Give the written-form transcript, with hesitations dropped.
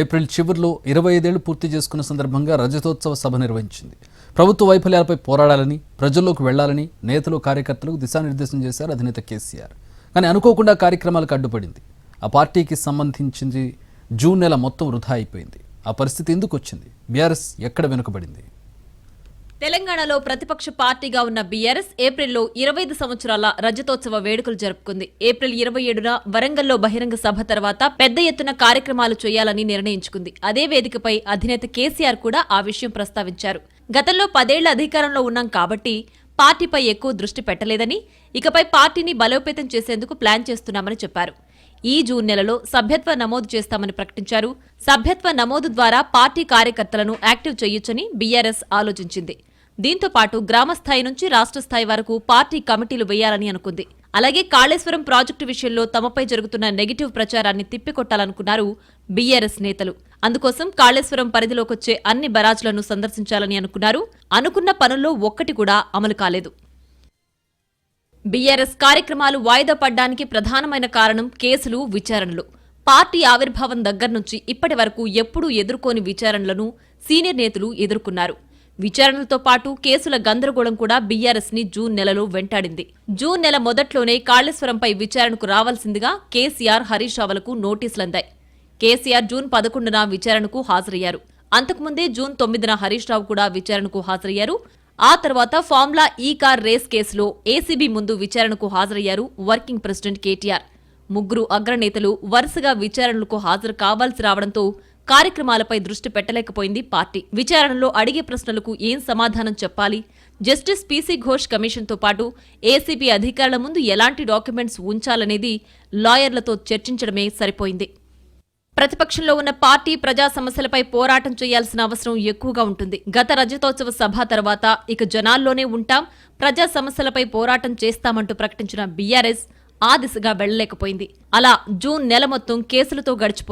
April చివరిలో 25 ఏళ్లు పూర్తి చేసుకున్న సందర్భంగా రజతోత్సవ సభ నిర్వహించింది. ప్రభుత్వ వైఫల్యాలపై పోరాడాలని, ప్రజల్లోకి వెళ్లాలని నేతలు, కార్యకర్తలకు దిశానిర్దేశం చేశారు అధినేత కేసీఆర్. కానీ అనుకోకుండా కార్యక్రమాలకు అడ్డుపడింది. ఆ పార్టీకి సంబంధించింది జూన్ నెల మొత్తం వృధా అయిపోయింది. ఆ పరిస్థితి ఎందుకు వచ్చింది? బీఆర్ఎస్ ఎక్కడ వెనుకబడింది? తెలంగాణలో ప్రతిపక్ష పార్టీగా ఉన్న బీఆర్ఎస్ ఏప్రిల్లో 25 సంవత్సరాల రజతోత్సవ వేడుకలు జరుపుకుంది. ఏప్రిల్ 27న వరంగల్లో బహిరంగ సభ తర్వాత పెద్ద ఎత్తున కార్యక్రమాలు చేయాలని నిర్ణయించుకుంది. అదే వేదికపై అధినేత కేసీఆర్ కూడా ఆ విషయం ప్రస్తావించారు. గతంలో 10 ఏళ్ల అధికారంలో ఉన్నాం కాబట్టి పార్టీపై ఎక్కువ దృష్టి పెట్టలేదని, ఇకపై పార్టీని బలోపేతం చేసేందుకు ప్లాన్ చేస్తున్నామని చెప్పారు. ఈ జూన్ నెలలో సభ్యత్వ నమోదు చేస్తామని ప్రకటించారు. సభ్యత్వ నమోదు ద్వారా పార్టీ కార్యకర్తలను యాక్టివ్ చేయొచ్చని బీఆర్ఎస్ ఆలోచించింది. దీంతో పాటు గ్రామ స్థాయి నుంచి రాష్ట్ర స్థాయి వరకు పార్టీ కమిటీలు వేయాలని అనుకుంది. అలాగే కాళేశ్వరం ప్రాజెక్టు విషయంలో తమపై జరుగుతున్న నెగిటివ్ ప్రచారాన్ని తిప్పికొట్టాలనుకున్నారు బీఆర్ఎస్ నేతలు. అందుకోసం కాళేశ్వరం పరిధిలోకొచ్చే అన్ని బరాజ్లను సందర్శించాలని అనుకున్నారు. అనుకున్న పనుల్లో ఒక్కటి కూడా అమలు కాలేదు. బీఆర్ఎస్ కార్యక్రమాలు వాయిదా పడ్డానికి ప్రధానమైన కారణం కేసులు, విచారణలు. పార్టీ ఆవిర్భావం దగ్గర్నుంచి ఇప్పటి వరకు ఎప్పుడూ ఎదుర్కోని విచారణలను సీనియర్ నేతలు ఎదుర్కొన్నారు. విచారణలతో పాటు కేసుల గందరగోళం కూడా బీఆర్ఎస్ ని జూన్ నెలలో వెంటాడింది. జూన్ నెల మొదట్లోనే కాళేశ్వరంపై విచారణకు రావాల్సిందిగా కేసీఆర్, హరీష్ రావులకు నోటీసులందాయి. కేసీఆర్ జూన్ 11న విచారణకు హాజరయ్యారు. అంతకుముందే జూన్ 9న హరీష్ రావు కూడా విచారణకు హాజరయ్యారు. ఆ తర్వాత ఫార్ములా ఈ కార్ రేస్ కేసులో ఏసీబీ ముందు విచారణకు హాజరయ్యారు వర్కింగ్ ప్రెసిడెంట్ కేటీఆర్. ముగ్గురు అగ్రనేతలు వరుసగా విచారణలకు హాజరు కావాల్సి రావడంతో కార్యక్రమాలపై దృష్టి పెట్టలేకపోయింది పార్టీ. విచారణలో అడిగే ప్రశ్నలకు ఏం సమాధానం చెప్పాలి, జస్టిస్ పీసీ ఘోష్ కమిషన్తో పాటు ఏసీబీ అధికారుల ముందు ఎలాంటి డాక్యుమెంట్స్ ఉంచాలనేది లాయర్లతో చర్చించడమే సరిపోయింది. ప్రతిపక్షంలో ఉన్న పార్టీ ప్రజా సమస్యలపై పోరాటం చేయాల్సిన అవసరం ఎక్కువగా ఉంటుంది. గత రజతోత్సవ సభ తర్వాత ఇక జనాల్లోనే ఉంటాం, ప్రజా సమస్యలపై పోరాటం చేస్తామంటూ ప్రకటించిన బీఆర్ఎస్ ఆ దిశగా వెళ్లలేకపోయింది. అలా జూన్ నెల మొత్తం కేసులతో గడిచిపోయింది.